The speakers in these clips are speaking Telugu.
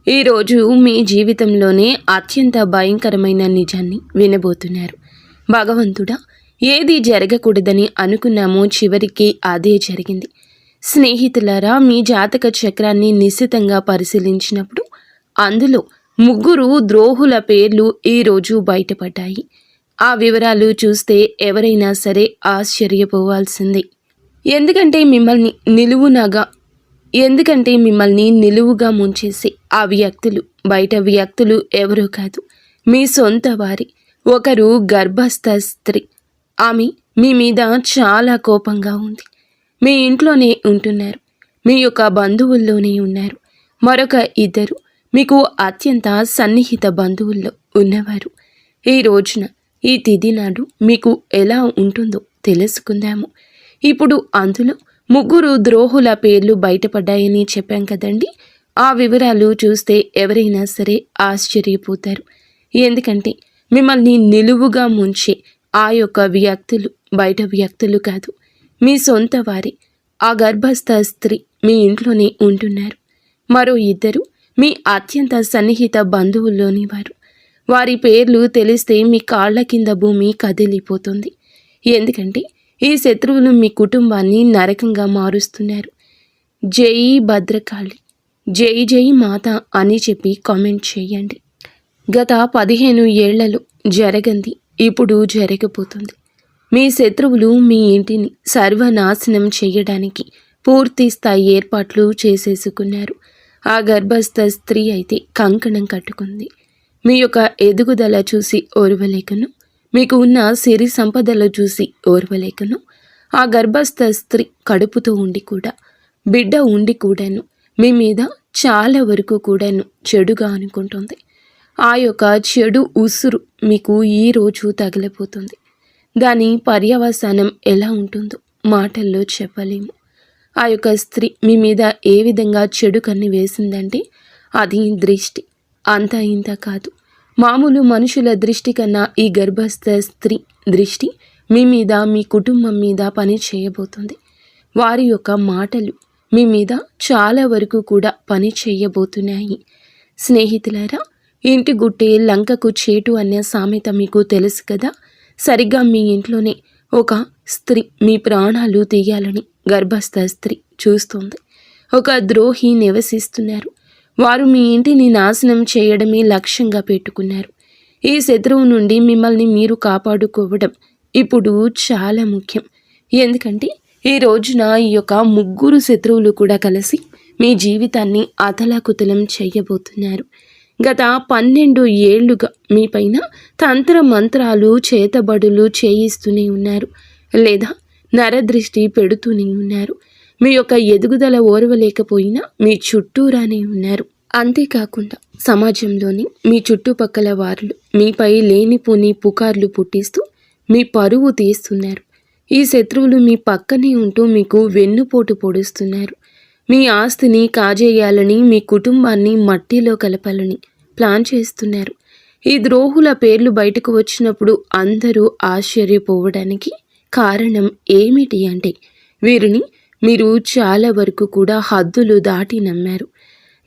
ఈరోజు మీ జీవితంలోనే అత్యంత భయంకరమైన నిజాన్ని వినబోతున్నారు. భగవంతుడా, ఏది జరగకూడదని అనుకున్నామో చివరికి అదే జరిగింది. స్నేహితులారా, మీ జాతక చక్రాన్ని నిశితంగా పరిశీలించినప్పుడు అందులో 3 ద్రోహుల పేర్లు ఈరోజు బయటపడ్డాయి. ఆ వివరాలు చూస్తే ఎవరైనా సరే ఆశ్చర్యపోవాల్సిందే. ఎందుకంటే మిమ్మల్ని నిలువుగా ముంచేసి ఆ వ్యక్తులు బయట వ్యక్తులు ఎవరో కాదు, మీ సొంత వారి. ఒకరు గర్భస్థ స్త్రీ. ఆమె మీ మీద చాలా కోపంగా ఉంది. మీ ఇంట్లోనే ఉంటున్నారు, మీ యొక్క బంధువుల్లోనే ఉన్నారు. మరొక 2 మీకు అత్యంత సన్నిహిత బంధువుల్లో ఉన్నవారు. ఈ రోజున ఈ తిథి నాడు మీకు ఎలా ఉంటుందో తెలుసుకుందాము. ఇప్పుడు అందులో 3 ద్రోహుల పేర్లు బయటపడ్డాయని చెప్పాం కదండి. ఆ వివరాలు చూస్తే ఎవరైనా సరే ఆశ్చర్యపోతారు. ఎందుకంటే మిమ్మల్ని నిలువుగా ముంచే ఆ యొక్క వ్యక్తులు బయట వ్యక్తులు కాదు, మీ సొంత వారి. ఆ గర్భస్థ స్త్రీ మీ ఇంట్లోనే ఉంటున్నారు. మరో 2 మీ అత్యంత సన్నిహిత బంధువుల్లోని వారు. వారి పేర్లు తెలిస్తే మీ కాళ్ల కింద భూమి కదిలిపోతుంది. ఎందుకంటే ఈ శత్రువులు మీ కుటుంబాన్ని నరకంగా మారుస్తున్నారు. జై భద్రకాళి, జై జై మాత అని చెప్పి కామెంట్ చేయండి. గత 15 ఏళ్లలో జరగంది ఇప్పుడు జరగబోతుంది. మీ శత్రువులు మీ ఇంటిని సర్వనాశనం చేయడానికి పూర్తి స్థాయి ఏర్పాట్లు చేసేసుకున్నారు. ఆ గర్భస్థ స్త్రీ అయితే కంకణం కట్టుకుంది. మీ యొక్క ఎదుగుదల చూసి ఓర్వలేకను, మీకు ఉన్న సిరి సంపదలు చూసి ఓర్వలేకను, ఆ గర్భస్థ స్త్రీ కడుపుతో ఉండి కూడా, బిడ్డ ఉండి కూడాను మీ మీద చాలా వరకు కూడాను చెడుగా అనుకుంటుంది. ఆ యొక్క చెడు ఉసురు మీకు ఈరోజు తగిలిపోతుంది. దాని పర్యవసానం ఎలా ఉంటుందో మాటల్లో చెప్పలేము. ఆ యొక్క స్త్రీ మీ మీద ఏ విధంగా చెడు కన్ను వేసిందంటే అది దృష్టి. అంతా ఇంత కాదు, మామూలు మనుషుల దృష్టి కన్నా ఈ గర్భస్థ స్త్రీ దృష్టి మీ మీద, మీ కుటుంబం మీద పని చేయబోతుంది. వారి యొక్క మాటలు మీ మీద చాలా వరకు కూడా పని చేయబోతున్నాయి. స్నేహితులారా, ఇంటి గుట్టే లంకకు చేటు అనే సామెత మీకు తెలుసు కదా. సరిగ్గా మీ ఇంట్లోనే ఒక స్త్రీ మీ ప్రాణాలు తీయాలని గర్భస్థ స్త్రీ చూస్తుంది. ఒక ద్రోహి నివసిస్తున్నారు. వారు మీ ఇంటిని నాశనం చేయడమే లక్ష్యంగా పెట్టుకున్నారు. ఈ శత్రువు నుండి మిమ్మల్ని మీరు కాపాడుకోవడం ఇప్పుడు చాలా ముఖ్యం. ఎందుకంటే ఈ రోజున ఈ యొక్క 3 శత్రువులు కూడా కలిసి మీ జీవితాన్ని అతలాకుతలం చేయబోతున్నారు. గత 12 ఏళ్లుగా మీ పైన తంత్ర మంత్రాలు చేతబడులు చేయిస్తూనే ఉన్నారు, లేదా నరదృష్టి పెడుతూనే ఉన్నారు. మీ యొక్క ఎదుగుదల ఓర్వలేకపోయినా మీ చుట్టూరానే ఉన్నారు. అంతేకాకుండా సమాజంలోని మీ చుట్టుపక్కల వారు మీపై లేనిపోని పుకార్లు పుట్టిస్తూ మీ పరువు తీస్తున్నారు. ఈ శత్రువులు మీ పక్కనే ఉంటూ మీకు వెన్నుపోటు పొడుస్తున్నారు. మీ ఆస్తిని కాజేయాలని, మీ కుటుంబాన్ని మట్టిలో కలపాలని ప్లాన్ చేస్తున్నారు. ఈ ద్రోహుల పేర్లు బయటకు వచ్చినప్పుడు అందరూ ఆశ్చర్యపోవడానికి కారణం ఏమిటి అంటే, వీరిని మీరు చాలా వరకు కూడా హద్దులు దాటి నమ్మారు.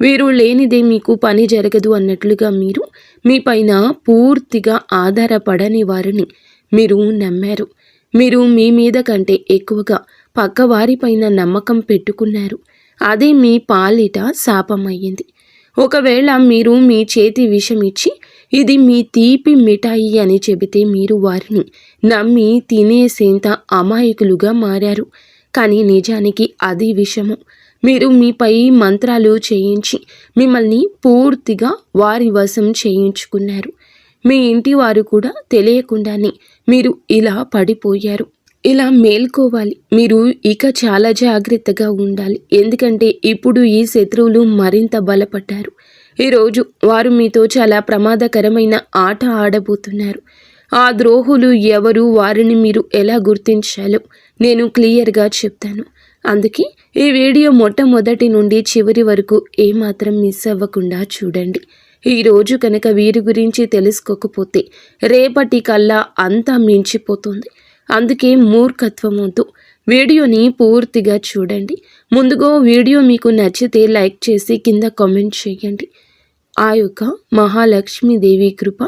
వీరు లేనిదే మీకు పని జరగదు అన్నట్లుగా మీరు మీ పైన పూర్తిగా ఆధారపడని వారిని మీరు నమ్మారు. మీరు మీ మీద కంటే ఎక్కువగా పక్కవారిపైన నమ్మకం పెట్టుకున్నారు. అదే మీ పాలిట శాపమయ్యింది. ఒకవేళ మీరు మీ చేతి విషం ఇచ్చి ఇది మీ తీపి మిఠాయి అని చెబితే మీరు వారిని నమ్మి తినేసేంత అమాయకులుగా మారారు. కానీ నిజానికి అది విషము. మీరు మీపై మంత్రాలు చేయించి మిమ్మల్ని పూర్తిగా వారి వశం చేయించుకున్నారు. మీ ఇంటి వారు కూడా తెలియకుండానే మీరు ఇలా పడిపోయారు. ఇలా మేల్కోవాలి. మీరు ఇక చాలా జాగ్రత్తగా ఉండాలి. ఎందుకంటే ఇప్పుడు ఈ శత్రువులు మరింత బలపడ్డారు. ఈరోజు వారు మీతో చాలా ప్రమాదకరమైన ఆట ఆడబోతున్నారు. ఆ ద్రోహులు ఎవరు, వారిని మీరు ఎలా గుర్తించాలో నేను క్లియర్గా చెప్తాను. అందుకే ఈ వీడియో మొట్టమొదటి నుండి చివరి వరకు ఏమాత్రం మిస్ అవ్వకుండా చూడండి. ఈరోజు కనుక వీరి గురించి తెలుసుకోకపోతే రేపటి కల్లా అంతా మించిపోతుంది. అందుకే మూర్ఖత్వం వద్దు. వీడియోని పూర్తిగా చూడండి. ముందుగా వీడియో మీకు నచ్చితే లైక్ చేసి కింద కామెంట్ చేయండి. ఆ యొక్క మహాలక్ష్మీదేవి కృప,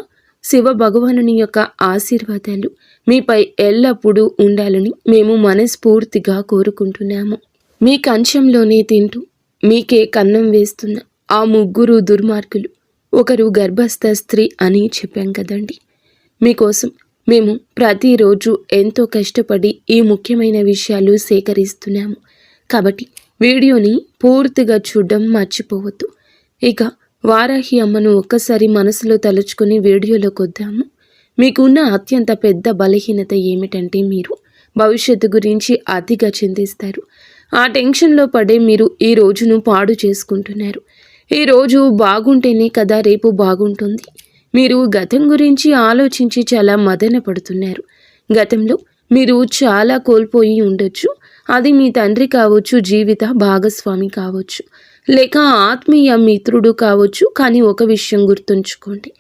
శివ భగవానుని యొక్క ఆశీర్వాదాలు మీపై ఎల్లప్పుడూ ఉండాలని మేము మనస్ఫూర్తిగా కోరుకుంటున్నాము. మీ కంచంలోనే తింటూ మీకే కన్నం వేస్తున్న ఆ ముగ్గురు దుర్మార్గులు, ఒకరు గర్భస్థ స్త్రీ అని చెప్పాం కదండి. మీకోసం మేము ప్రతిరోజు ఎంతో కష్టపడి ఈ ముఖ్యమైన విషయాలు సేకరిస్తున్నాము. కాబట్టి వీడియోని పూర్తిగా చూడడం మర్చిపోవద్దు. ఇక వారాహి అమ్మను ఒక్కసారి మనసులో తలుచుకుని వీడియోలోకి వద్దాము. మీకున్న అత్యంత పెద్ద బలహీనత ఏమిటంటే మీరు భవిష్యత్తు గురించి అతిగా చింతిస్తారు. ఆ టెన్షన్లో పడే మీరు ఈ రోజును పాడు చేసుకుంటున్నారు. ఈ రోజు బాగుంటేనే కదా రేపు బాగుంటుంది. మీరు గతం గురించి ఆలోచించి చాలా మదన పడుతున్నారు. గతంలో మీరు చాలా కోల్పోయి ఉండొచ్చు. అది మీ తండ్రి కావచ్చు, జీవిత భాగస్వామి కావచ్చు, లేక ఆత్మీయ మిత్రుడు కావచ్చు. కానీ ఒక విషయం గుర్తుంచుకోండి,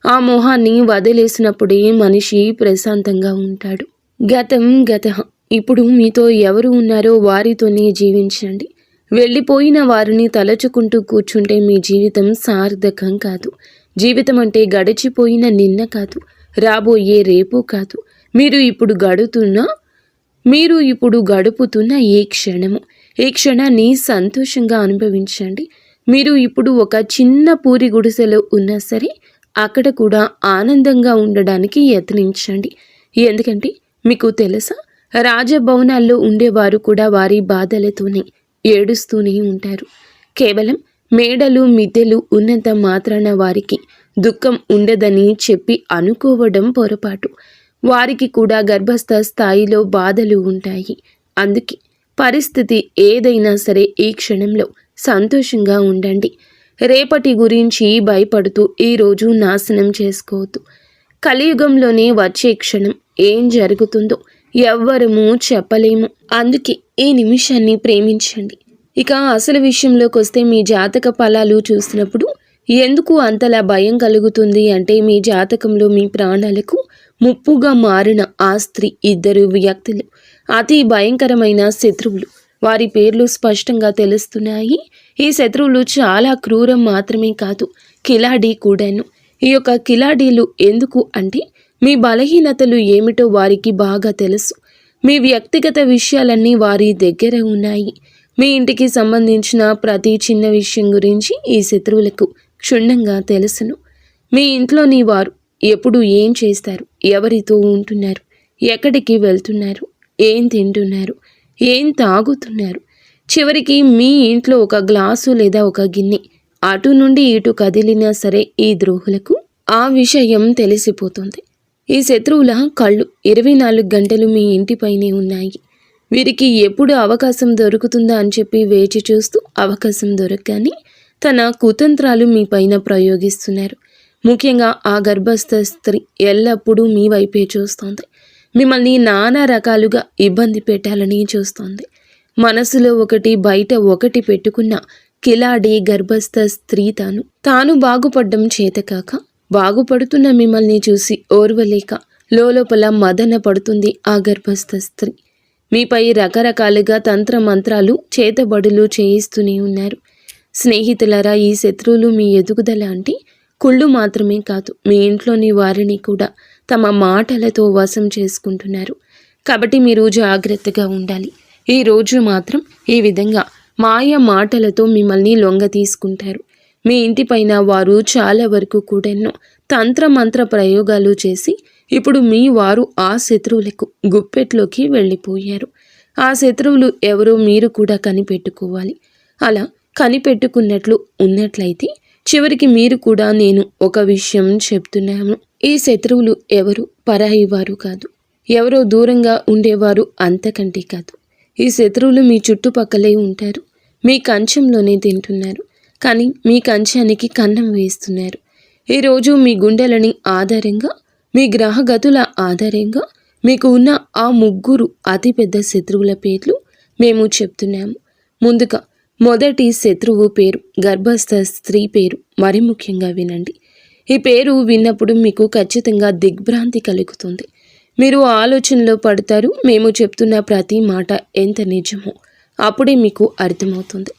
ఆ మోహాన్ని వదిలేసినప్పుడే మనిషి ప్రశాంతంగా ఉంటాడు. గతం గత. ఇప్పుడు మీతో ఎవరు ఉన్నారో వారితోనే జీవించండి. వెళ్ళిపోయిన వారిని తలచుకుంటూ కూర్చుంటే మీ జీవితం సార్థకం కాదు. జీవితం అంటే గడిచిపోయిన నిన్న కాదు, రాబోయే రేపు కాదు, మీరు ఇప్పుడు గడుపుతున్న ఈ క్షణము. ఈ క్షణాన్ని సంతోషంగా అనుభవించండి. మీరు ఇప్పుడు ఒక చిన్న పూరి గుడిసెలో ఉన్నా సరే అక్కడ కూడా ఆనందంగా ఉండడానికి యత్నించండి. ఎందుకంటే మీకు తెలుసా, రాజభవనాల్లో ఉండేవారు కూడా వారి బాధలతోనే ఏడుస్తూనే ఉంటారు. కేవలం మేడలు మిద్దెలు ఉన్నంత మాత్రాన వారికి దుఃఖం ఉండదని చెప్పి అనుకోవడం పొరపాటు. వారికి కూడా గర్భస్థ స్థాయిలో బాధలు ఉంటాయి. అందుకే పరిస్థితి ఏదైనా సరే ఈ క్షణంలో సంతోషంగా ఉండండి. రేపటి గురించి భయపడుతూ ఈరోజు నాశనం చేసుకోవద్దు. కలియుగంలోనే వచ్చే క్షణం ఏం జరుగుతుందో ఎవ్వరము చెప్పలేము. అందుకే ఈ నిమిషాన్ని ప్రేమించండి. ఇక అసలు విషయంలోకి వస్తే, మీ జాతక ఫలాలు చూసినప్పుడు ఎందుకు అంతలా భయం కలుగుతుంది అంటే, మీ జాతకంలో మీ ప్రాణాలకు ముప్పుగా మారిన ఆ స్త్రీ, ఇద్దరు వ్యక్తులు అతి భయంకరమైన శత్రువులు. వారి పేర్లు స్పష్టంగా తెలుస్తున్నాయి. ఈ శత్రువులు చాలా క్రూరం మాత్రమే కాదు, కిలాడి కూడాను. ఈ యొక్క కిలాడీలు ఎందుకు అంటే, మీ బలహీనతలు ఏమిటో వారికి బాగా తెలుసు. మీ వ్యక్తిగత విషయాలన్నీ వారి దగ్గర ఉన్నాయి. మీ ఇంటికి సంబంధించిన ప్రతి చిన్న విషయం గురించి ఈ శత్రువులకు క్షుణ్ణంగా తెలుసును. మీ ఇంట్లోని వారు ఎప్పుడు ఏం చేస్తారు, ఎవరితో ఉంటున్నారు, ఎక్కడికి వెళ్తున్నారు, ఏం తింటున్నారు, ఏం తాగుతున్నారు, చివరికి మీ ఇంట్లో ఒక గ్లాసు లేదా ఒక గిన్నె అటు నుండి ఇటు కదిలినా సరే ఈ ద్రోహులకు ఆ విషయం తెలిసిపోతుంది. ఈ శత్రువుల కళ్ళు 24 గంటలు మీ ఇంటిపైనే ఉన్నాయి. వీరికి ఎప్పుడు అవకాశం దొరుకుతుందా అని చెప్పి వేచి చూస్తూ అవకాశం దొరకగానే తన కుతంత్రాలు మీ పైన ప్రయోగిస్తున్నారు. ముఖ్యంగా ఆ గర్భస్థ స్త్రీ ఎల్లప్పుడూ మీ వైపే చూస్తోంది. మిమ్మల్ని నానా రకాలుగా ఇబ్బంది పెట్టాలని చూస్తోంది. మనసులో ఒకటి బయట ఒకటి పెట్టుకున్న కిలాడి గర్భస్థ స్త్రీ తాను బాగుపడ్డం చేతకాక బాగుపడుతున్న మిమ్మల్ని చూసి ఓర్వలేక లోపల మదన పడుతుంది ఆ గర్భస్థ స్త్రీ. మీపై రకరకాలుగా తంత్రమంత్రాలు చేతబడులు చేయిస్తూనే ఉన్నారు. స్నేహితులరా, ఈ శత్రువులు మీ ఎదుగుదల అంటే కుళ్ళు మాత్రమే కాదు, మీ ఇంట్లోని వారిని కూడా తమ మాటలతో వశం చేసుకుంటున్నారు. కాబట్టి మీరు జాగ్రత్తగా ఉండాలి. ఈ రోజు మాత్రం ఈ విధంగా మాయ మాటలతో మిమ్మల్ని లొంగ తీసుకుంటారు. మీ ఇంటిపైన వారు చాలా వరకు కూడా తంత్రమంత్ర ప్రయోగాలు చేసి ఇప్పుడు మీ వారు ఆ శత్రువులకు గుప్పెట్లోకి వెళ్ళిపోయారు. ఆ శత్రువులు ఎవరో మీరు కూడా కనిపెట్టుకోవాలి. అలా కనిపెట్టుకున్నట్లు ఉన్నట్లయితే చివరికి మీరు కూడా నేను ఒక విషయం చెప్తున్నాను. ఈ శత్రువులు ఎవరు పరాయి వారు కాదు, ఎవరో దూరంగా ఉండేవారు అంతకంటే కాదు. ఈ శత్రువులు మీ చుట్టుపక్కలే ఉంటారు. మీ కంచంలోనే తింటున్నారు, కానీ మీ కంచానికి కన్నం వేస్తున్నారు. ఈరోజు మీ గుండెలని ఆధారంగా, మీ గ్రహగతుల ఆధారంగా మీకు ఉన్న ఆ ముగ్గురు అతిపెద్ద శత్రువుల పేర్లు మేము చెప్తున్నాము. ముందుగా మొదటి శత్రువు పేరు గర్భస్థ స్త్రీ పేరు. మరి ముఖ్యంగా వినండి. ఈ పేరు విన్నప్పుడు మీకు ఖచ్చితంగా దిగ్భ్రాంతి కలుగుతుంది. మీరు ఆలోచనలో పడతారు. మేము చెప్తున్న ప్రతి మాట ఎంత నిజమో అప్పుడే మీకు అర్థమవుతుంది.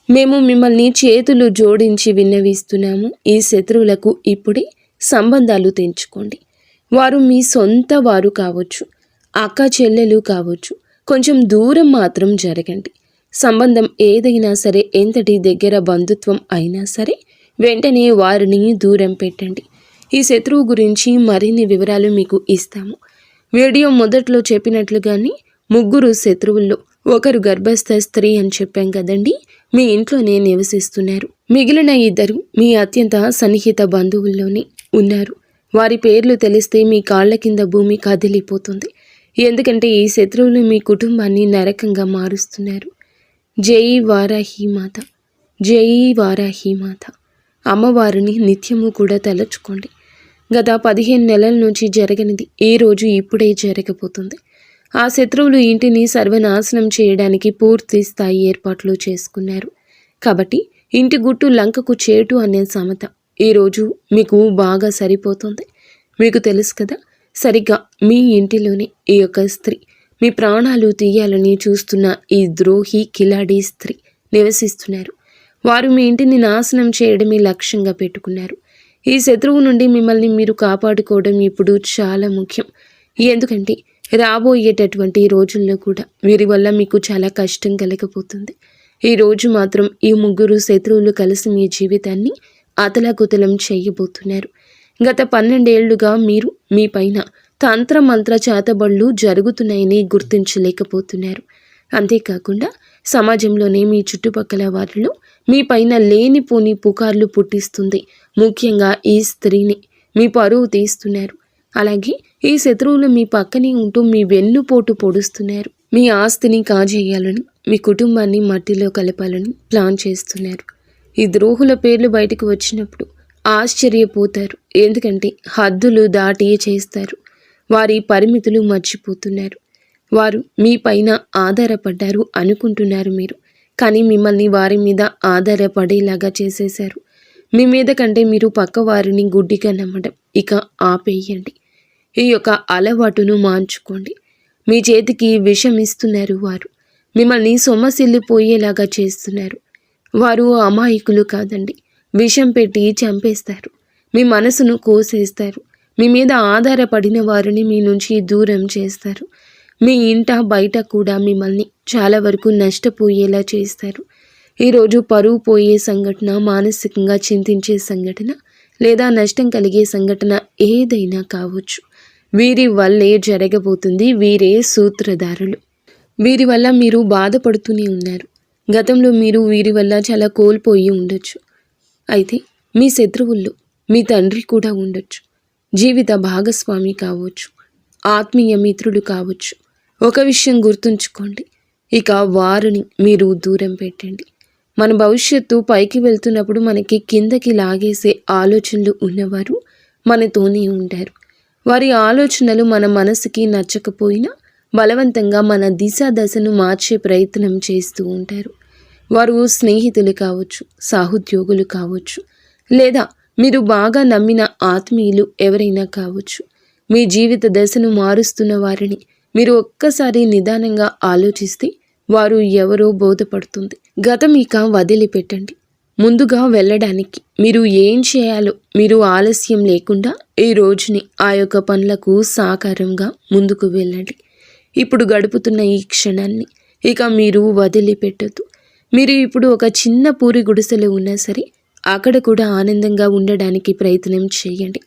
మేము మిమ్మల్ని చేతులు జోడించి విన్నవిస్తున్నాము. ఈ శత్రువులకు ఇప్పుడే సంబంధాలు తెంచుకోండి. వారు మీ సొంత వారు కావచ్చు, అక్క చెల్లెలు కావచ్చు. కొంచెం దూరం మాత్రం జరగండి. సంబంధం ఏదైనా సరే, ఎంతటి దగ్గర బంధుత్వం అయినా సరే వెంటనే వారిని దూరం పెట్టండి. ఈ శత్రువు గురించి మరిన్ని వివరాలు మీకు ఇస్తాము. వీడియో మొదట్లో చెప్పినట్లుగానే 3 శత్రువుల్లో ఒకరు గర్భస్థ స్త్రీ అని చెప్పాం కదండి. మీ ఇంట్లోనే నివసిస్తున్నారు. మిగిలిన 2 మీ అత్యంత సన్నిహిత బంధువుల్లోనే ఉన్నారు. వారి పేర్లు తెలిస్తే మీ కాళ్ల కింద భూమి కదిలిపోతుంది. ఎందుకంటే ఈ శత్రువులు మీ కుటుంబాన్ని నరకంగా మారుస్తున్నారు. జై వారాహీమాత, జై వారాహీమాత. అమ్మవారిని నిత్యము కూడా తలచుకోండి. గత 15 నెలల నుంచి జరగనిది ఈ రోజు ఇప్పుడే జరగబోతుంది. ఆ శత్రువులు ఇంటిని సర్వనాశనం చేయడానికి పూర్తి స్థాయి ఏర్పాట్లు చేసుకున్నారు. కాబట్టి ఇంటి గుట్టు లంకకు చేటు అనే సామెత ఈరోజు మీకు బాగా సరిపోతుంది. మీకు తెలుసు కదా, సరిగ్గా మీ ఇంటిలోనే ఈ యొక్క స్త్రీ మీ ప్రాణాలు తీయాలని చూస్తున్న ఈ ద్రోహి కిలాడి స్త్రీ నివసిస్తున్నారు. వారు మీ ఇంటిని నాశనం చేయడమే లక్ష్యంగా పెట్టుకున్నారు. ఈ శత్రువు నుండి మిమ్మల్ని మీరు కాపాడుకోవడం ఇప్పుడు చాలా ముఖ్యం. ఎందుకంటే రాబోయేటటువంటి రోజుల్లో కూడా వీరి వల్ల మీకు చాలా కష్టం కలగబోతుంది. ఈ రోజు మాత్రం ఈ 3 శత్రువులు కలిసి మీ జీవితాన్ని అతలాకుతలం చేయబోతున్నారు. గత 12 ఏళ్లుగా మీరు మీ పైన తంత్రమంత్ర చేతబడులు జరుగుతున్నాయని గుర్తించలేకపోతున్నారు. అంతేకాకుండా సమాజంలోనే మీ చుట్టుపక్కల వారిలో మీ పైన లేనిపోని పుకార్లు పుట్టిస్తుంది. ముఖ్యంగా ఈ స్త్రీని మీ పరువు తీస్తున్నారు. అలాగే ఈ శత్రువులు మీ పక్కనే ఉంటూ మీ వెన్నుపోటు పొడుస్తున్నారు. మీ ఆస్తిని కాజేయాలని, మీ కుటుంబాన్ని మట్టిలో కలపాలని ప్లాన్ చేస్తున్నారు. ఈ ద్రోహుల పేర్లు బయటకు వచ్చినప్పుడు ఆశ్చర్యపోతారు. ఎందుకంటే హద్దులు దాటి చేస్తారు. వారి పరిమితులు మర్చిపోతున్నారు. వారు మీ పైన ఆధారపడ్డారు అనుకుంటున్నారు మీరు. కానీ మిమ్మల్ని వారి మీద ఆధారపడేలాగా చేసేశారు. మీ మీద కంటే మీరు పక్క వారిని గుడ్డిగా నమ్మడం ఇక ఆపేయండి. ఈ యొక్క అలవాటును మార్చుకోండి. మీ చేతికి విషం ఇస్తున్నారు వారు. మిమ్మల్ని సొమ్మసిల్లిపోయేలాగా చేస్తున్నారు. వారు అమాయకులు కాదండి. విషం పెట్టి చంపేస్తారు. మీ మనసును కోసేస్తారు. మీ మీద ఆధారపడిన వారిని మీ నుంచి దూరం చేస్తారు. మీ ఇంట బయట కూడా మిమ్మల్ని చాలా వరకు నష్టపోయేలా చేస్తారు. ఈరోజు పరువు పోయే సంఘటన, మానసికంగా చింతించే సంఘటన లేదా నష్టం కలిగే సంఘటన ఏదైనా కావచ్చు. వీరి వల్లే జరగబోతుంది. వీరే సూత్రధారులు. వీరి వల్ల మీరు బాధపడుతూనే ఉన్నారు. గతంలో మీరు వీరి వల్ల చాలా కోల్పోయి ఉండొచ్చు. అయితే మీ శత్రువుల్లో మీ తండ్రి కూడా ఉండొచ్చు. జీవిత భాగస్వామి కావచ్చు, ఆత్మీయ మిత్రుడు కావచ్చు. ఒక విషయం గుర్తుంచుకోండి, ఇక వారిని మీరు దూరం పెట్టండి. మన భవిష్యత్తు పైకి వెళ్తున్నప్పుడు మనకి కిందకి లాగేసే ఆలోచనలు ఉన్నవారు మనతోనే ఉంటారు. వారి ఆలోచనలు మన మనసుకి నచ్చకపోయినా బలవంతంగా మన దశను మార్చే ప్రయత్నం చేస్తూ ఉంటారు. వారు స్నేహితులు కావచ్చు, సహోద్యోగులు కావచ్చు, లేదా మీరు బాగా నమ్మిన ఆత్మీయులు ఎవరైనా కావచ్చు. మీ జీవిత దశను మారుస్తున్న వారిని మీరు ఒక్కసారి నిదానంగా ఆలోచిస్తే వారు ఎవరో బోధపడుతుంది. గతం ఇక వదిలిపెట్టండి. ముందుగా వెళ్ళడానికి మీరు ఏం చేయాలో మీరు ఆలస్యం లేకుండా ఈ రోజుని ఆ యొక్క పనులకు సాకారంగా ముందుకు వెళ్ళండి. ఇప్పుడు గడుపుతున్న ఈ క్షణాన్ని ఇక మీరు వదిలిపెట్టద్దు. మీరు ఇప్పుడు ఒక చిన్న పూరి గుడిసెలో ఉన్నా సరే అక్కడ కూడా ఆనందంగా ఉండడానికి ప్రయత్నం చేయండి.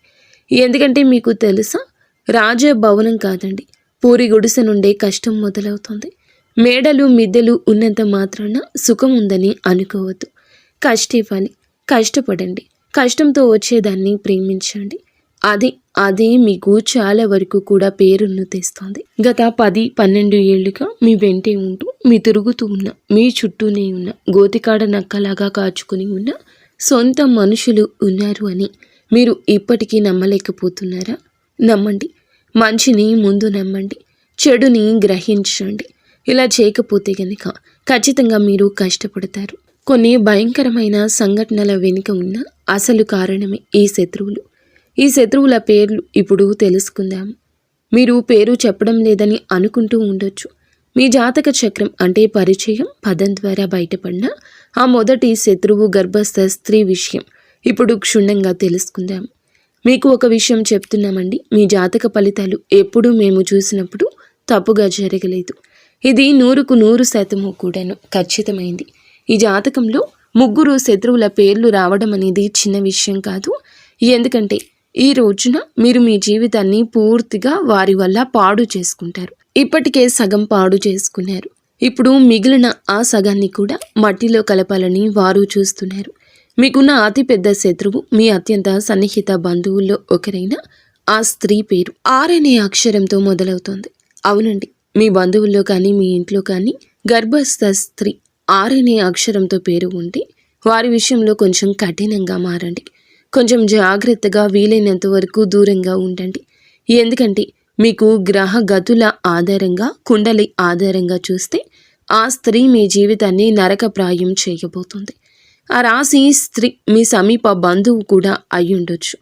ఎందుకంటే మీకు తెలుసా, రాజభవనం కాదండి, పూరి గుడిసె నుండే కష్టం మొదలవుతుంది. మేడలు మిద్దెలు ఉన్నంత మాత్రాన సుఖం ఉందని అనుకోవద్దు. కష్టపడి కష్టపడండి. కష్టంతో వచ్చేదాన్ని ప్రేమించండి. అదే మీకు చాలా వరకు కూడా పేరును తెస్తుంది. గత 10-12 ఏళ్లుగా మీ వెంటే ఉంటూ మీ తిరుగుతూ ఉన్న, మీ చుట్టూనే ఉన్న, గోతికాడ నక్కలాగా కాచుకుని ఉన్న సొంత మనుషులు ఉన్నారు అని మీరు ఇప్పటికీ నమ్మలేకపోతున్నారా? నమ్మండి. మంచిని ముందు నమ్మండి. చెడుని గ్రహించండి. ఇలా చేయకపోతే గనక ఖచ్చితంగా మీరు కష్టపడతారు. కొన్ని భయంకరమైన సంఘటనల వెనుక ఉన్న అసలు కారణమే ఈ శత్రువులు. ఈ శత్రువుల పేర్లు ఇప్పుడు తెలుసుకుందాం. మీరు పేరు చెప్పడం లేదని అనుకుంటూ ఉండొచ్చు. మీ జాతక చక్రం అంటే పరిచయం పదం ద్వారా బయటపడిన ఆ మొదటి శత్రువు గర్భస్థ స్త్రీ విషయం ఇప్పుడు క్షుణ్ణంగా తెలుసుకుందాం. మీకు ఒక విషయం చెప్తున్నామండి, మీ జాతక ఫలితాలు ఎప్పుడూ మేము చూసినప్పుడు తప్పుగా జరగలేదు. ఇది 100% కూడాను ఖచ్చితమైంది. ఈ జాతకంలో 3 శత్రువుల పేర్లు రావడం అనేది చిన్న విషయం కాదు. ఎందుకంటే ఈ రోజున మీరు మీ జీవితాన్ని పూర్తిగా వారి వల్ల పాడు చేసుకుంటారు. ఇప్పటికే సగం పాడు చేసుకున్నారు. ఇప్పుడు మిగిలిన ఆ సగాన్ని కూడా మట్టిలో కలపాలని వారు చూస్తున్నారు. మీకున్న అతిపెద్ద శత్రువు మీ అత్యంత సన్నిహిత బంధువుల్లో ఒకరైన ఆ స్త్రీ పేరు ఆర్ అనే అక్షరంతో మొదలవుతోంది. అవునండి, మీ బంధువుల్లో కానీ మీ ఇంట్లో కానీ గర్భస్థ స్త్రీ ఆర్ అనే అక్షరంతో పేరు ఉంటే వారి విషయంలో కొంచెం కఠినంగా మారండి. కొంచెం జాగ్రత్తగా, వీలైనంత వరకు దూరంగా ఉండండి. ఎందుకంటే మీకు గ్రహ గతుల ఆధారంగా, కుండలి ఆధారంగా చూస్తే ఆ స్త్రీ మీ జీవితాన్ని నరకప్రాయం చేయబోతుంది. ఆ రాశి స్త్రీ మీ సమీప బంధువు కూడా అయ్యుండొచ్చు.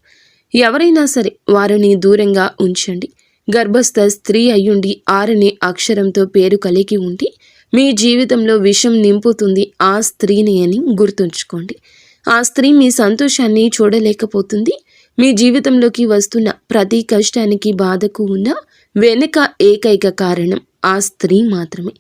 ఎవరైనా సరే వారిని దూరంగా ఉంచండి. గర్భస్థ స్త్రీ అయ్యుండి ఆరనే అక్షరంతో పేరు కలిగి ఉండి మీ జీవితంలో విషం నింపుతుంది ఆ స్త్రీని అని గుర్తుంచుకోండి. ఆ స్త్రీ మీ సంతోషాన్ని చూడలేకపోతుంది. మీ జీవితంలోకి వస్తున్న ప్రతి కష్టానికి, బాధకు ఉన్న వెనుక ఏకైక కారణం ఆ స్త్రీ మాత్రమే.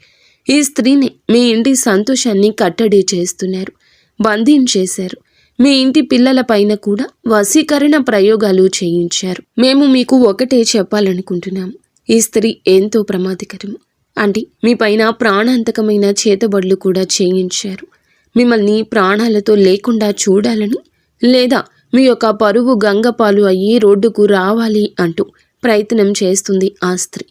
ఈ స్త్రీని మీ ఇంటి సంతోషాన్ని కట్టడి చేస్తున్నారు, బంధించేశారు. మీ ఇంటి పిల్లల పైన కూడా వశీకరణ ప్రయోగాలు చేయించారు. మేము మీకు ఒకటే చెప్పాలనుకుంటున్నాము, ఈ స్త్రీ ఎంతో ప్రమాదకరము. అంటే మీ పైన ప్రాణాంతకమైన చేతబడులు కూడా చేయించారు. మిమ్మల్ని ప్రాణాలతో లేకుండా చూడాలని, లేదా మీ యొక్క పరువు గంగపాలు అయ్యి రోడ్డుకు రావాలి అంటూ ప్రయత్నం చేస్తుంది ఆ స్త్రీ.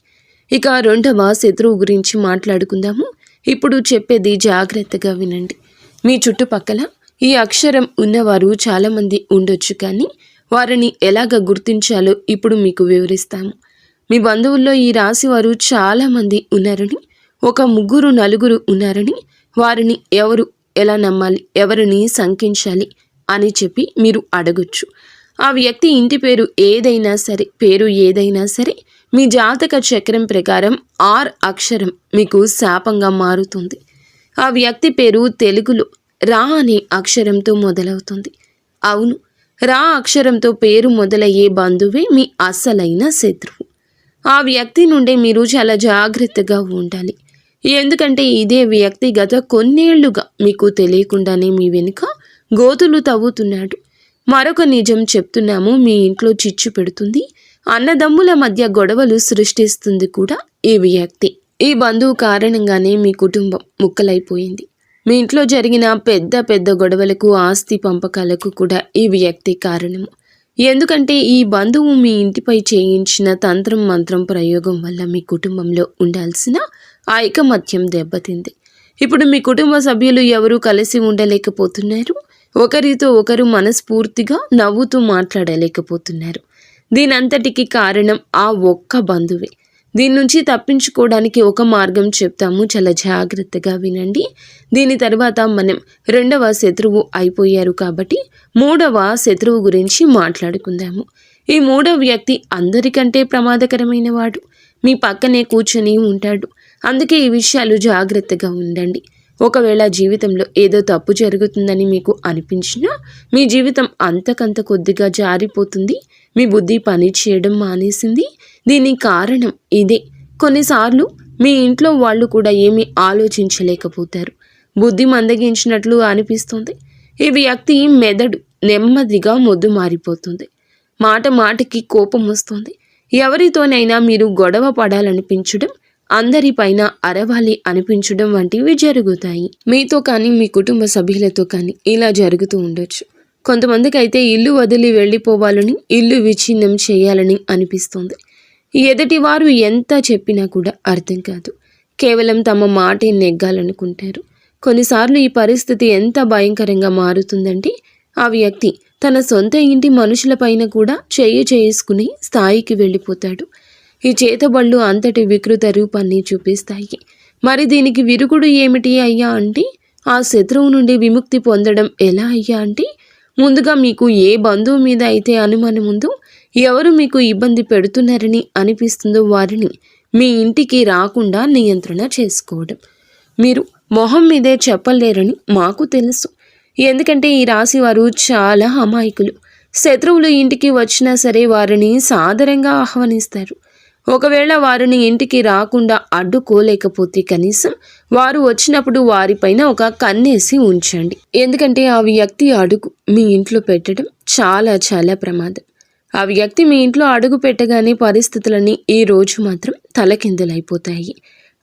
ఇక 2వ శత్రువు గురించి మాట్లాడుకుందాము. ఇప్పుడు చెప్పేది జాగ్రత్తగా వినండి. మీ చుట్టుపక్కల ఈ అక్షరం ఉన్నవారు చాలామంది ఉండొచ్చు, కానీ వారిని ఎలాగ గుర్తించాలో ఇప్పుడు మీకు వివరిస్తాము. మీ బంధువుల్లో ఈ రాశి వారు చాలామంది ఉన్నారని, ఒక 3-4 ఉన్నారని, వారిని ఎవరు ఎలా నమ్మాలి, ఎవరిని శంకించాలి అని చెప్పి మీరు అడగొచ్చు. ఆ వ్యక్తి ఇంటి పేరు ఏదైనా సరే మీ జాతక చక్రం ప్రకారం ఆర్ అక్షరం మీకు శాపంగా మారుతుంది. ఆ వ్యక్తి పేరు తెలుగులో రా అనే అక్షరంతో మొదలవుతుంది. అవును, రా అక్షరంతో పేరు మొదలయ్యే బంధువే మీ అసలైన శత్రువు. ఆ వ్యక్తి నుండి మీరు చాలా జాగ్రత్తగా ఉండాలి. ఎందుకంటే ఇదే వ్యక్తి గత కొన్నేళ్లుగా మీకు తెలియకుండానే మీ వెనుక గోతులు తవ్వుతున్నాడు. మరొక నిజం చెప్తున్నాము, మీ ఇంట్లో చిచ్చు పెడుతుంది, అన్నదమ్ముల మధ్య గొడవలు సృష్టిస్తుంది కూడా ఈ వ్యక్తి. ఈ బంధువు కారణంగానే మీ కుటుంబం ముక్కలైపోయింది. మీ ఇంట్లో జరిగిన పెద్ద గొడవలకు, ఆస్తి పంపకాలకు కూడా ఈ వ్యక్తి కారణము. ఎందుకంటే ఈ బంధువు మీ ఇంటిపై చేయించిన తంత్రం మంత్రం ప్రయోగం వల్ల మీ కుటుంబంలో ఉండాల్సిన ఐకమత్యం దెబ్బతింది. ఇప్పుడు మీ కుటుంబ సభ్యులు ఎవరూ కలిసి ఉండలేకపోతున్నారు. ఒకరితో ఒకరు మనస్ఫూర్తిగా నవ్వుతూ మాట్లాడలేకపోతున్నారు. దీనంతటికి కారణం ఆ ఒక్క బంధువే. దీని నుంచి తప్పించుకోవడానికి ఒక మార్గం చెప్తాము, చాలా జాగ్రత్తగా వినండి. దీని తర్వాత మనం 2వ శత్రువు అయిపోయారు కాబట్టి 3వ శత్రువు గురించి మాట్లాడుకుందాము. ఈ 3వ వ్యక్తి అందరికంటే ప్రమాదకరమైన వాడు. మీ పక్కనే కూర్చొని ఉంటాడు. అందుకే ఈ విషయాలు జాగ్రత్తగా ఉండండి. ఒకవేళ జీవితంలో ఏదో తప్పు జరుగుతుందని మీకు అనిపించినా మీ జీవితం అంతకంత కొద్దిగా జారిపోతుంది. మీ బుద్ధి పని చేయడం మానేసింది. దీనికి కారణం ఇదే. కొన్నిసార్లు మీ ఇంట్లో వాళ్ళు కూడా ఏమీ ఆలోచించలేకపోతారు. బుద్ధి మందగించినట్లు అనిపిస్తుంది. ఈ వ్యక్తి మెదడు నెమ్మదిగా మొద్దు మారిపోతుంది. మాటకి కోపం వస్తుంది. ఎవరితోనైనా మీరు గొడవ పడాలనిపించడం, అందరిపైన అరవాలి అనిపించడం వంటివి జరుగుతాయి. మీతో కానీ మీ కుటుంబ సభ్యులతో కానీ ఇలా జరుగుతూ ఉండొచ్చు. కొంతమందికి అయితే ఇల్లు వదిలి వెళ్ళిపోవాలని, ఇల్లు విచ్ఛిన్నం చేయాలని అనిపిస్తుంది. ఎదుటి వారు ఎంత చెప్పినా కూడా అర్థం కాదు. కేవలం తమ మాటే నెగ్గాలనుకుంటారు. కొన్నిసార్లు ఈ పరిస్థితి ఎంత భయంకరంగా మారుతుందంటే ఆ వ్యక్తి తన సొంత ఇంటి మనుషులపైన కూడా చేసుకుని స్థాయికి వెళ్ళిపోతాడు. ఈ చేతబళ్ళు అంతటి వికృత రూపాన్ని చూపిస్తాయి. మరి దీనికి విరుగుడు ఏమిటి అయ్యా అంటే, ఆ శత్రువు నుండి విముక్తి పొందడం ఎలా అయ్యా అంటే, ముందుగా మీకు ఏ బంధువు మీద అయితే అనుమానం ఉందో, ఎవరు మీకు ఇబ్బంది పెడుతున్నారని అనిపిస్తుందో వారిని మీ ఇంటికి రాకుండా నియంత్రణ చేసుకోవడం. మీరు మొహం మీదే చెప్పలేరని మాకు తెలుసు. ఎందుకంటే ఈ రాశి వారు చాలా అమాయకులు. శత్రువులు ఇంటికి వచ్చినా సరే వారిని సాదరంగా ఆహ్వానిస్తారు. ఒకవేళ వారిని ఇంటికి రాకుండా అడ్డుకోలేకపోతే కనీసం వారు వచ్చినప్పుడు వారిపైన ఒక కన్నేసి ఉంచండి. ఎందుకంటే ఆ వ్యక్తి అడుగు మీ ఇంట్లో పెట్టడం చాలా చాలా ప్రమాదం. ఆ వ్యక్తి మీ ఇంట్లో అడుగు పెట్టగానే పరిస్థితులన్నీ ఈ రోజు మాత్రం తలకిందులైపోతాయి.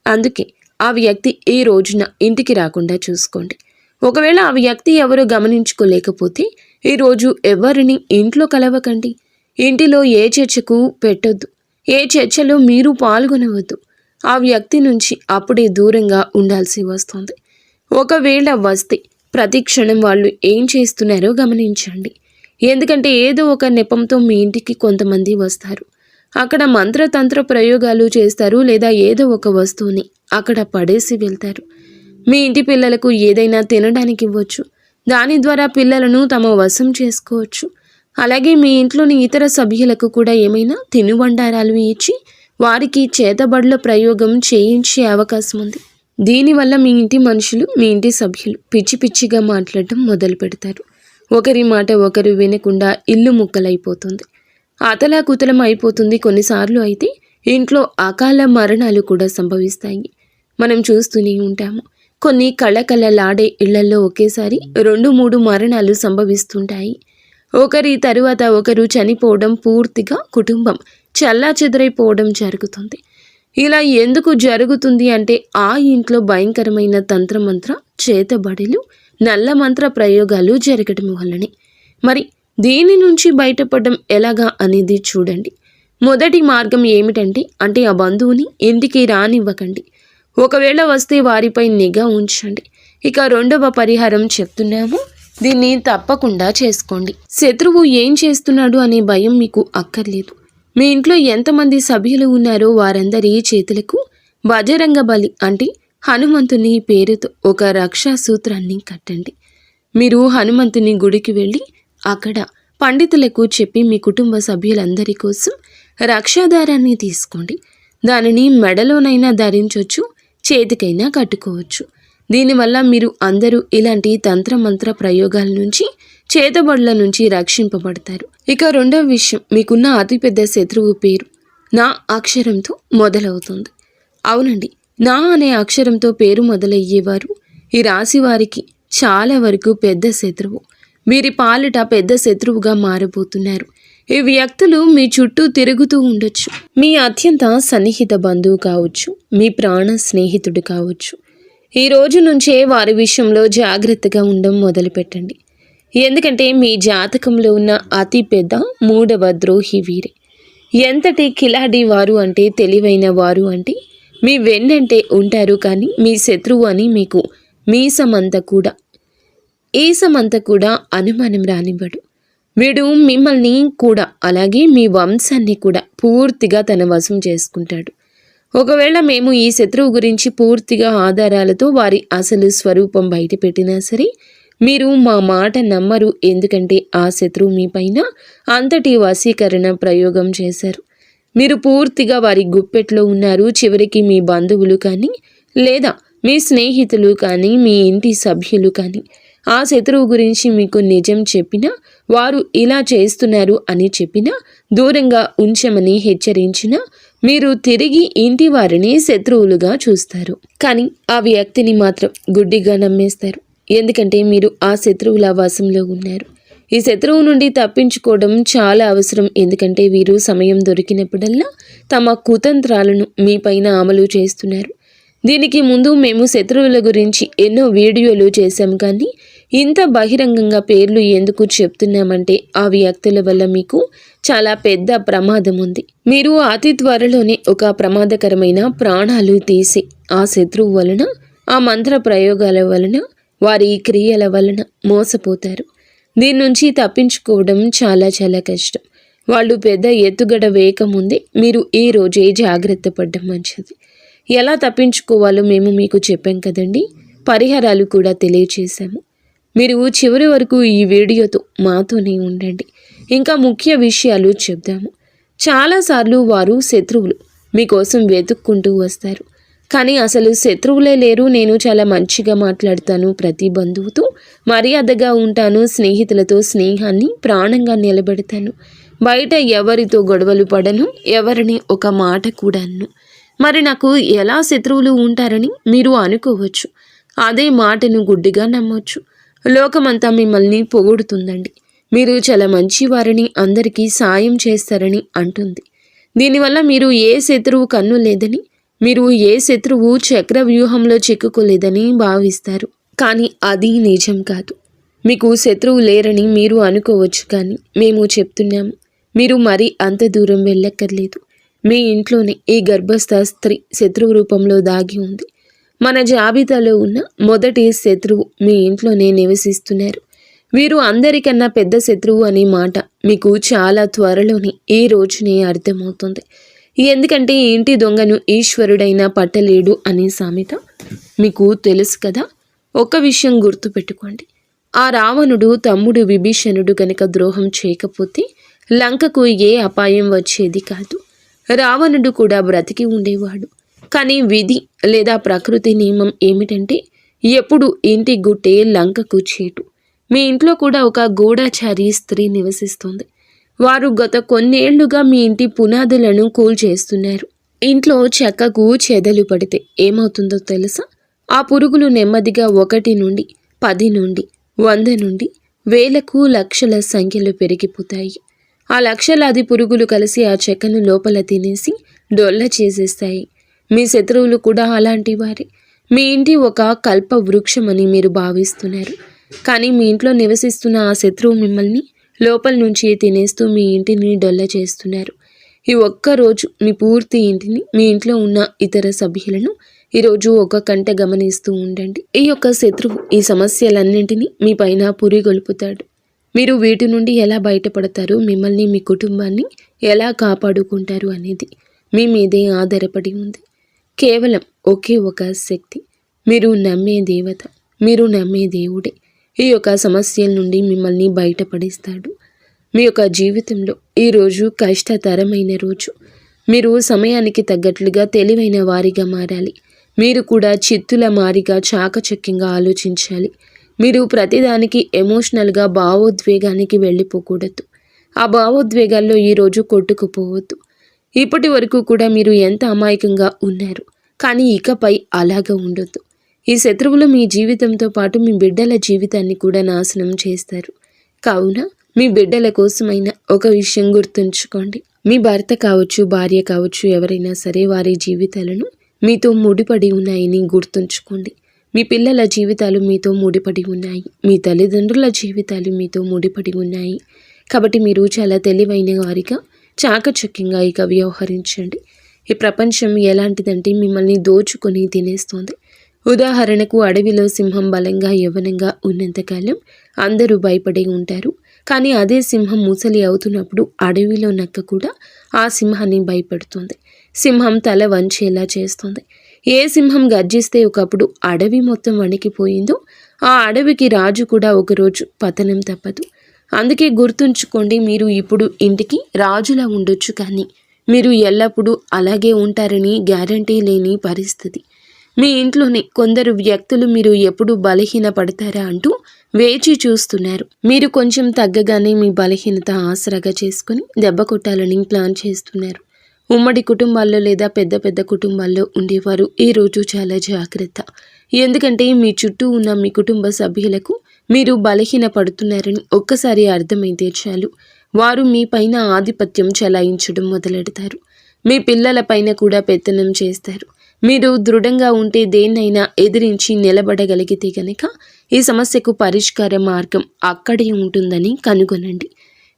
అందుకే ఆ వ్యక్తి ఈ రోజున ఇంటికి రాకుండా చూసుకోండి. ఒకవేళ ఆ వ్యక్తి ఎవరు గమనించుకోలేకపోతే ఈరోజు ఎవరిని ఇంట్లో కలవకండి. ఇంటిలో ఏ చర్చకు పెట్టొద్దు. ఏ చర్చలో మీరు పాల్గొనవద్దు. ఆ వ్యక్తి నుంచి అప్పుడే దూరంగా ఉండాల్సి వస్తుంది. ఒకవేళ వస్తే ప్రతి క్షణం వాళ్ళు ఏం చేస్తున్నారో గమనించండి. ఎందుకంటే ఏదో ఒక నెపంతో మీ ఇంటికి కొంతమంది వస్తారు. అక్కడ మంత్రతంత్ర ప్రయోగాలు చేస్తారు, లేదా ఏదో ఒక వస్తువుని అక్కడ పడేసి వెళ్తారు. మీ ఇంటి పిల్లలకు ఏదైనా తినడానికి ఇవ్వచ్చు. దాని ద్వారా పిల్లలను తమ వశం చేసుకోవచ్చు. అలాగే మీ ఇంట్లోని ఇతర సభ్యులకు కూడా ఏమైనా తినుబండారాలు ఇచ్చి వారికి చేతబడుల ప్రయోగం చేయించే అవకాశం ఉంది. దీనివల్ల మీ ఇంటి మనుషులు, మీ ఇంటి సభ్యులు పిచ్చి పిచ్చిగా మాట్లాడటం మొదలు పెడతారు. ఒకరి మాట ఒకరు వినకుండా ఇల్లు ముక్కలైపోతుంది. అతలాకుతలం అయిపోతుంది. కొన్నిసార్లు అయితే ఇంట్లో అకాల మరణాలు కూడా సంభవిస్తాయి. మనం చూస్తూనే ఉంటాము. కొన్ని కళకళలాడే ఇళ్లలో ఒకేసారి 2-3 మరణాలు సంభవిస్తుంటాయి. ఒకరి తరువాత ఒకరు చనిపోవడం, పూర్తిగా కుటుంబం చెల్లాచెదరైపోవడం జరుగుతుంది. ఇలా ఎందుకు జరుగుతుంది అంటే ఆ ఇంట్లో భయంకరమైన తంత్రమంత్ర చేతబడులు, నల్ల మంత్ర ప్రయోగాలు జరగడం వల్లనే. మరి దీని నుంచి బయటపడడం ఎలాగా అనేది చూడండి. మొదటి మార్గం ఏమిటంటే ఆ బంధువుని ఇంటికి రానివ్వకండి. ఒకవేళ వస్తే వారిపై నిఘా ఉంచండి. ఇక రెండవ పరిహారం చెప్తున్నాము, దీన్ని తప్పకుండా చేసుకోండి. శత్రువు ఏం చేస్తున్నాడు అనే భయం మీకు అక్కర్లేదు. మీ ఇంట్లో ఎంతమంది సభ్యులు ఉన్నారో వారందరి చేతులకు బజరంగ బలి హనుమంతుని పేరుతో ఒక రక్షా సూత్రాన్ని కట్టండి. మీరు హనుమంతుని గుడికి వెళ్ళి అక్కడ పండితులకు చెప్పి మీ కుటుంబ సభ్యులందరి కోసం రక్షాదారాన్ని తీసుకోండి. దానిని మెడలోనైనా ధరించవచ్చు, చేతికైనా కట్టుకోవచ్చు. దీనివల్ల మీరు అందరూ ఇలాంటి తంత్రమంత్ర ప్రయోగాల నుంచి, చేతబడుల నుంచి రక్షింపబడతారు. ఇక రెండవ విషయం, మీకున్న అతిపెద్ద శత్రువు పేరు నా అక్షరంతో మొదలవుతుంది. అవునండి, నా అనే అక్షరంతో పేరు మొదలయ్యేవారు ఈ రాశి వారికి చాలా వరకు పెద్ద శత్రువు. వీరి పాలిట పెద్ద శత్రువుగా మారబోతున్నారు. ఈ వ్యక్తులు మీ చుట్టూ తిరుగుతూ ఉండొచ్చు. మీ అత్యంత సన్నిహిత బంధువు కావచ్చు, మీ ప్రాణ స్నేహితుడు కావచ్చు. ఈ రోజు నుంచే వారి విషయంలో జాగ్రత్తగా ఉండడం మొదలుపెట్టండి. ఎందుకంటే మీ జాతకంలో ఉన్న అతి పెద్ద 3వ ద్రోహి వీరే. ఎంతటి కిలాడి వారు తెలివైన వారు మీ వెన్నంటే ఉంటారు, కానీ మీ శత్రువు అని మీకు ఈసమంతా కూడా అనుమానం రానివ్వడు. వీడు మిమ్మల్ని కూడా, అలాగే మీ వంశాన్ని కూడా పూర్తిగా తన వశం చేసుకుంటాడు. ఒకవేళ మేము ఈ శత్రువు గురించి పూర్తిగా ఆధారాలతో వారి అసలు స్వరూపం బయట పెట్టినా సరే మీరు మా మాట నమ్మరు. ఎందుకంటే ఆ శత్రువు మీ పైన అంతటి వశీకరణ ప్రయోగం చేశారు. మీరు పూర్తిగా వారి గుప్పెట్లో ఉన్నారు. చివరికి మీ బంధువులు కానీ, లేదా మీ స్నేహితులు కానీ, మీ ఇంటి సభ్యులు కానీ ఆ శత్రువు గురించి మీకు నిజం చెప్పినా, వారు ఇలా చేస్తున్నారు అని చెప్పినా, దూరంగా ఉంచమని హెచ్చరించినా మీరు తిరిగి ఇంటి వారిని శత్రువులుగా చూస్తారు. కానీ ఆ వ్యక్తిని మాత్రం గుడ్డిగా నమ్మేస్తారు. ఎందుకంటే మీరు ఆ శత్రువుల వశంలో ఉన్నారు. ఈ శత్రువు నుండి తప్పించుకోవడం చాలా అవసరం. ఎందుకంటే వీరు సమయం దొరికినప్పుడల్లా తమ కుతంత్రాలను మీ పైన అమలు చేస్తున్నారు. దీనికి ముందు మేము శత్రువుల గురించి ఎన్నో వీడియోలు చేశాం, కానీ ఇంత బహిరంగంగా పేర్లు ఎందుకు చెప్తున్నామంటే ఆ వ్యక్తుల వల్ల మీకు చాలా పెద్ద ప్రమాదం ఉంది. మీరు అతి త్వరలోనే ఒక ప్రమాదకరమైన ప్రాణాలు తీసి ఆ శత్రువు వలన, ఆ మంత్ర ప్రయోగాల వలన, వారి క్రియల వలన మోసపోతారు. దీని నుంచి తప్పించుకోవడం చాలా చాలా కష్టం. వాళ్ళు పెద్ద ఎత్తుగడ వేయకముందే మీరు ఈ రోజే జాగ్రత్త పడడం మంచిది. ఎలా తప్పించుకోవాలో మేము మీకు చెప్పాం కదండి. పరిహారాలు కూడా తెలియచేశాము. మీరు చివరి వరకు ఈ వీడియోతో మాతోనే ఉండండి. ఇంకా ముఖ్య విషయాలు చెప్దాము. చాలాసార్లు వారు శత్రువులు మీకోసం వెతుక్కుంటూ వస్తారు. కానీ అసలు శత్రువులే లేరు. నేను చాలా మంచిగా మాట్లాడతాను, ప్రతి బంధువుతో మర్యాదగా ఉంటాను, స్నేహితులతో స్నేహాన్ని ప్రాణంగా నిలబెడతాను, బయట ఎవరితో గొడవలు పడను, ఎవరిని ఒక మాట కూడా అన్ను. మరి నాకు ఎలా శత్రువులు ఉంటారని మీరు అనుకోవచ్చు. అదే మాటను గుడ్డిగా నమ్మొచ్చు. లోకమంతా మిమ్మల్ని పొగుడుతుందండి. మీరు చాలా మంచివారని, అందరికీ సాయం చేస్తారని అంటుంది. దీనివల్ల మీరు ఏ శత్రువు కన్ను లేదని, మీరు ఏ శత్రువు చక్ర వ్యూహంలో చిక్కుకోలేదని భావిస్తారు. కానీ అది నిజం కాదు. మీకు శత్రువు లేరని మీరు అనుకోవచ్చు, కానీ మేము చెప్తున్నాము, మీరు మరీ అంత దూరం వెళ్ళక్కర్లేదు. మీ ఇంట్లోనే ఈ గర్భస్థ స్త్రీ శత్రువు రూపంలో దాగి ఉంది. మన జాబితాలో ఉన్న మొదటి శత్రువు మీ ఇంట్లోనే నివసిస్తున్నారు. వీరు అందరికన్నా పెద్ద శత్రువు అనే మాట మీకు చాలా త్వరలోనే ఈ రోజునే అర్థమవుతుంది. ఎందుకంటే ఇంటి దొంగను ఈశ్వరుడైనా పట్టలేడు అనే సామెత మీకు తెలుసు కదా. ఒక విషయం గుర్తుపెట్టుకోండి. ఆ రావణుడు తమ్ముడు విభీషణుడు గనక ద్రోహం చేయకపోతే లంకకు ఏ అపాయం వచ్చేది కాదు. రావణుడు కూడా బ్రతికి ఉండేవాడు. కానీ విధి లేదా ప్రకృతి నియమం ఏమిటంటే ఎప్పుడు ఇంటి గుట్టే లంకకు చేటు. మీ ఇంట్లో కూడా ఒక గూఢచారి స్త్రీ నివసిస్తుంది. వారు గత కొన్నేళ్లుగా మీ ఇంటి పునాదులను కూల్చేస్తున్నారు. ఇంట్లో చెక్కకు చెదలు పడితే ఏమవుతుందో తెలుసా? ఆ పురుగులు నెమ్మదిగా 1 నుండి 10 నుండి 100 నుండి వేలకు లక్షల సంఖ్యలో పెరిగిపోతాయి. ఆ లక్షలాది పురుగులు కలిసి ఆ చెక్కను లోపల తినేసి డొల్ల చేసేస్తాయి. మీ శత్రువులు కూడా అలాంటి వారే. మీ ఇంటి ఒక కల్ప వృక్షమని మీరు భావిస్తున్నారు. కానీ మీ ఇంట్లో నివసిస్తున్న ఆ శత్రువు మిమ్మల్ని లోపల నుంచి తినేస్తూ మీ ఇంటిని డొల్ల చేస్తున్నారు. ఈ ఒక్కరోజు మీ పూర్తి ఇంటిని, మీ ఇంట్లో ఉన్న ఇతర సభ్యులను ఈరోజు ఒక కంట గమనిస్తూ ఉండండి. ఈ యొక్క శత్రువు ఈ సమస్యలన్నింటినీ మీ పైన పురిగొల్పుతాడు. మీరు వీటి నుండి ఎలా బయటపడతారు, మిమ్మల్ని మీ కుటుంబాన్ని ఎలా కాపాడుకుంటారు అనేది మీ మీదే ఆధారపడి ఉంది. కేవలం ఒకే ఒక శక్తి, మీరు నమ్మే దేవత, మీరు నమ్మే దేవుడే ఈ యొక్క సమస్యల నుండి మిమ్మల్ని బయటపడిస్తాడు. మీ యొక్క జీవితంలో ఈరోజు కష్టతరమైన రోజు. మీరు సమయానికి తగ్గట్లుగా తెలివైన వారిగా మారాలి. మీరు కూడా చిత్తుల మారిగా చాకచక్యంగా ఆలోచించాలి. మీరు ప్రతిదానికి ఎమోషనల్గా భావోద్వేగానికి వెళ్ళిపోకూడదు. ఆ భావోద్వేగాల్లో ఈరోజు కొట్టుకుపోవద్దు. ఇప్పటి వరకు కూడా మీరు ఎంత అమాయకంగా ఉన్నారు, కానీ ఇకపై అలాగా ఉండొద్దు. ఈ శత్రువులు మీ జీవితంతో పాటు మీ బిడ్డల జీవితాన్ని కూడా నాశనం చేస్తారు. కావున మీ బిడ్డల కోసమైనా ఒక విషయం గుర్తుంచుకోండి. మీ భర్త కావచ్చు, భార్య కావచ్చు, ఎవరైనా సరే వారి జీవితాలను మీతో ముడిపడి ఉన్నాయని గుర్తుంచుకోండి. మీ పిల్లల జీవితాలు మీతో ముడిపడి ఉన్నాయి. మీ తల్లిదండ్రుల జీవితాలు మీతో ముడిపడి ఉన్నాయి. కాబట్టి మీరు చాలా తెలివైన వారిగా చాకచక్యంగా ఇక వ్యవహరించండి. ఈ ప్రపంచం ఎలాంటిదంటే మిమ్మల్ని దోచుకొని తినేస్తోంది. ఉదాహరణకు అడవిలో సింహం బలంగా యవ్వనంగా ఉన్నంతకాలం అందరూ భయపడే ఉంటారు. కానీ అదే సింహం ముసలి అవుతున్నప్పుడు అడవిలో నక్క కూడా ఆ సింహాన్ని భయపెడుతుంది. సింహం తల వంచేలా చేస్తుంది. ఏ సింహం గర్జిస్తే ఒకప్పుడు అడవి మొత్తం వణికిపోయిందో ఆ అడవికి రాజు కూడా ఒకరోజు పతనం తప్పదు. అందుకే గుర్తుంచుకోండి, మీరు ఇప్పుడు ఇంటికి రాజులా ఉండొచ్చు, కానీ మీరు ఎల్లప్పుడూ అలాగే ఉంటారని గ్యారంటీ లేని పరిస్థితి. మీ ఇంట్లోనే కొందరు వ్యక్తులు మీరు ఎప్పుడు బలహీన పడతారా అంటూ వేచి చూస్తున్నారు. మీరు కొంచెం తగ్గగానే మీ బలహీనత ఆసరాగా చేసుకుని దెబ్బ కొట్టాలని ప్లాన్ చేస్తున్నారు. ఉమ్మడి కుటుంబాల్లో లేదా పెద్ద పెద్ద కుటుంబాల్లో ఉండేవారు ఈరోజు చాలా జాగ్రత్త. ఎందుకంటే మీ చుట్టూ ఉన్న మీ కుటుంబ సభ్యులకు మీరు బలహీన పడుతున్నారని ఒక్కసారి అర్థమైతే చాలు, వారు మీ పైన ఆధిపత్యం చెలాయించడం మొదలెడతారు. మీ పిల్లల పైన కూడా పెత్తనం చేస్తారు. మీరు దృఢంగా ఉంటే దేన్నైనా ఎదిరించి నిలబడగలిగితే గనక ఈ సమస్యకు పరిష్కార మార్గం అక్కడే ఉంటుందని కనుగొనండి.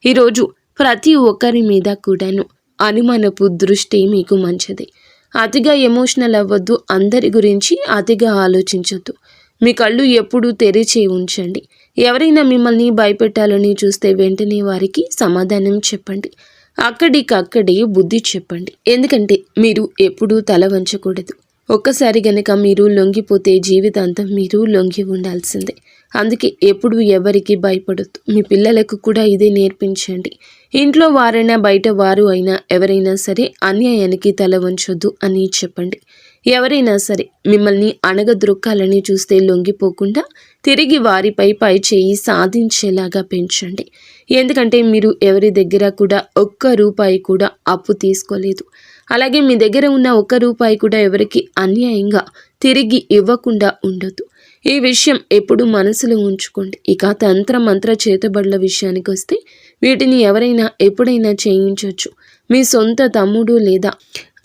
ఈరోజు ప్రతి ఒక్కరి మీద కూడాను అనుమానపు దృష్టి మీకు మంచిది. అతిగా ఎమోషనల్ అవ్వద్దు. అందరి గురించి అతిగా ఆలోచించొద్దు. మీ కళ్ళు ఎప్పుడూ తెరిచే ఉంచండి. ఎవరైనా మిమ్మల్ని భయపెట్టాలని చూస్తే వెంటనే వారికి సమాధానం చెప్పండి. అక్కడికక్కడే బుద్ధి చెప్పండి. ఎందుకంటే మీరు ఎప్పుడూ తల వంచకూడదు. ఒక్కసారి గనక మీరు లొంగిపోతే జీవితాంతం మీరు లొంగి ఉండాల్సిందే. అందుకే ఎప్పుడు ఎవరికి భయపడొద్దు. మీ పిల్లలకు కూడా ఇదే నేర్పించండి. ఇంట్లో వారైనా బయట వారు అయినా ఎవరైనా సరే అన్యాయానికి తల వంచొద్దు అని చెప్పండి. ఎవరైనా సరే మిమ్మల్ని అణగద్రొక్కాలని చూస్తే లొంగిపోకుండా తిరిగి వారిపై పై చేయి సాధించేలాగా పెంచండి. ఎందుకంటే మీరు ఎవరి దగ్గర కూడా ఒక్క రూపాయి కూడా అప్పు తీసుకోలేదు. అలాగే మీ దగ్గర ఉన్న ఒక్క రూపాయి కూడా ఎవరికి అన్యాయంగా తిరిగి ఇవ్వకుండా ఉండొద్దు. ఈ విషయం ఎప్పుడు మనసులో ఉంచుకోండి. ఇక తంత్ర మంత్ర చేతబడుల విషయానికి వస్తే వీటిని ఎవరైనా ఎప్పుడైనా చేయించవచ్చు. మీ సొంత తమ్ముడు లేదా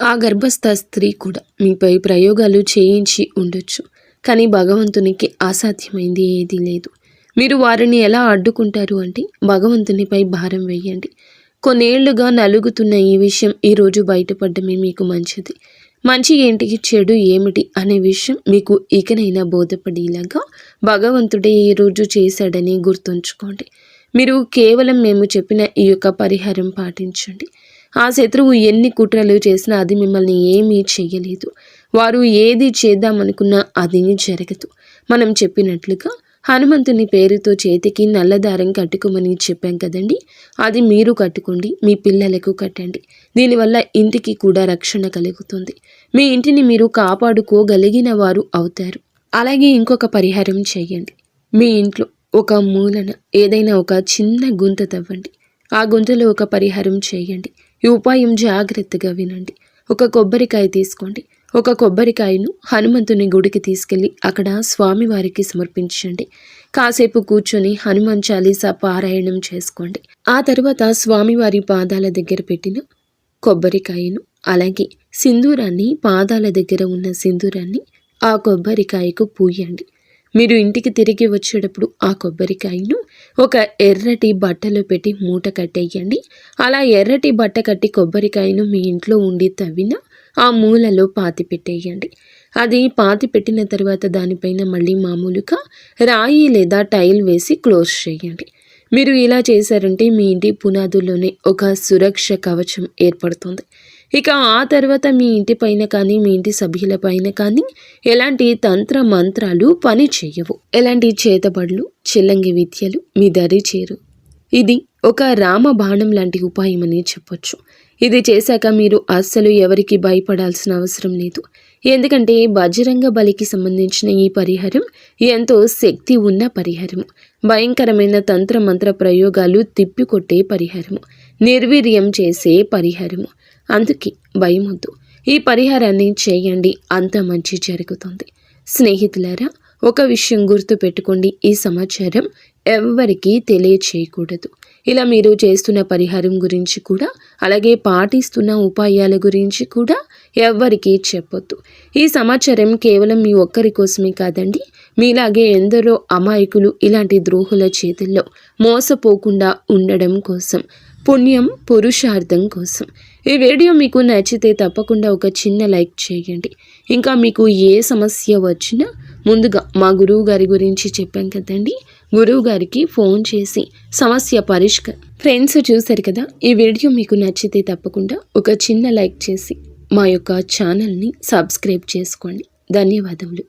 ఆ గర్భస్థ స్త్రీ కూడా మీపై ప్రయోగాలు చేయించి ఉండొచ్చు. కానీ భగవంతునికి అసాధ్యమైంది ఏదీ లేదు. మీరు వారిని ఎలా అడ్డుకుంటారు అంటే భగవంతునిపై భారం వేయండి. కొన్నేళ్లుగా నలుగుతున్న ఈ విషయం ఈరోజు బయటపడమే మీకు మంచిది. మంచి ఏంటి, చెడు ఏమిటి అనే విషయం మీకు ఇకనైనా బోధపడేలాగా భగవంతుడే ఈరోజు చేశాడని గుర్తుంచుకోండి. మీరు కేవలం మేము చెప్పిన ఈ యొక్క పరిహారం పాటించండి. ఆ శత్రువు ఎన్ని కుట్రలు చేసినా అది మిమ్మల్ని ఏమీ చెయ్యలేదు. వారు ఏది చేద్దామనుకున్నా అది జరగదు. మనం చెప్పినట్లుగా హనుమంతుని పేరుతో చేతికి నల్లదారం కట్టుకోమని చెప్పాం కదండి. అది మీరు కట్టుకోండి, మీ పిల్లలకు కట్టండి. దీనివల్ల ఇంటికి కూడా రక్షణ కలుగుతుంది. మీ ఇంటిని మీరు కాపాడుకోగలిగిన వారు అవుతారు. అలాగే ఇంకొక పరిహారం చేయండి. మీ ఇంట్లో ఒక మూలన ఏదైనా ఒక చిన్న గుంత తవ్వండి. ఆ గుంతలో ఒక పరిహారం చేయండి. ఈ ఉపాయం జాగ్రత్తగా వినండి. ఒక కొబ్బరికాయ తీసుకోండి. ఒక కొబ్బరికాయను హనుమంతుని గుడికి తీసుకెళ్ళి అక్కడ స్వామివారికి సమర్పించండి. కాసేపు కూర్చొని హనుమాన్ చాలీసా పారాయణం చేసుకోండి. ఆ తర్వాత స్వామివారి పాదాల దగ్గర పెట్టిన కొబ్బరికాయను అలాగే సింధూరాన్ని, పాదాల దగ్గర ఉన్న సింధూరాన్ని ఆ కొబ్బరికాయకు పూయండి. మీరు ఇంటికి తిరిగి వచ్చేటప్పుడు ఆ కొబ్బరికాయను ఒక ఎర్రటి బట్టలో పెట్టి మూట కట్టేయండి. అలా ఎర్రటి బట్ట కట్టి కొబ్బరికాయను మీ ఇంట్లో ఉండి తవ్విన ఆ మూలలో పాతి పెట్టేయండి. అది పాతి పెట్టిన తర్వాత దానిపైన మళ్ళీ మామూలుగా రాయి లేదా టైల్ వేసి క్లోజ్ చేయండి. మీరు ఇలా చేశారంటే మీ ఇంటి పునాదుల్లోనే ఒక సురక్ష కవచం ఏర్పడుతుంది. ఇక ఆ తర్వాత మీ ఇంటి పైన కానీ మీ ఇంటి సభ్యుల పైన కానీ ఎలాంటి తంత్ర మంత్రాలు పని చేయవు. ఎలాంటి చేతబడులు, చిల్లంగి విద్యలు మీ దరి చేరు. ఇది ఒక రామబాణం లాంటి ఉపాయం అని చెప్పొచ్చు. ఇది చేశాక మీరు అస్సలు ఎవరికి భయపడాల్సిన అవసరం లేదు. ఎందుకంటే బజరంగ బలికి సంబంధించిన ఈ పరిహారం ఎంతో శక్తి ఉన్న పరిహారము. భయంకరమైన తంత్ర మంత్ర ప్రయోగాలు తిప్పికొట్టే పరిహారము, నిర్వీర్యం చేసే పరిహారము. అందుకే భయమొద్దు, ఈ పరిహారాన్ని చేయండి, అంత మంచి జరుగుతుంది. స్నేహితులారా, ఒక విషయం గుర్తు పెట్టుకోండి, ఈ సమాచారం ఎవ్వరికీ తెలియచేయకూడదు. ఇలా మీరు చేస్తున్న పరిహారం గురించి కూడా అలాగే పాటిస్తున్న ఉపాయాల గురించి కూడా ఎవ్వరికీ చెప్పొద్దు. ఈ సమాచారం కేవలం మీ ఒక్కరి కోసమే కాదండి, మీలాగే ఎందరో అమాయకులు ఇలాంటి ద్రోహుల చేతుల్లో మోసపోకుండా ఉండడం కోసం, పుణ్యం పురుషార్థం కోసం. ఈ వీడియో మీకు నచ్చితే తప్పకుండా ఒక చిన్న లైక్ చేయండి. ఇంకా మీకు ఏ సమస్య వచ్చినా ముందుగా మా గురువు గారి గురించి చెప్పాం కదండి, గురువు గారికి ఫోన్ చేసి సమస్య పరిష్కారం. ఫ్రెండ్స్, చూశారు కదా, ఈ వీడియో మీకు నచ్చితే తప్పకుండా ఒక చిన్న లైక్ చేసి మా యొక్క ఛానల్ని సబ్స్క్రైబ్ చేసుకోండి. ధన్యవాదములు.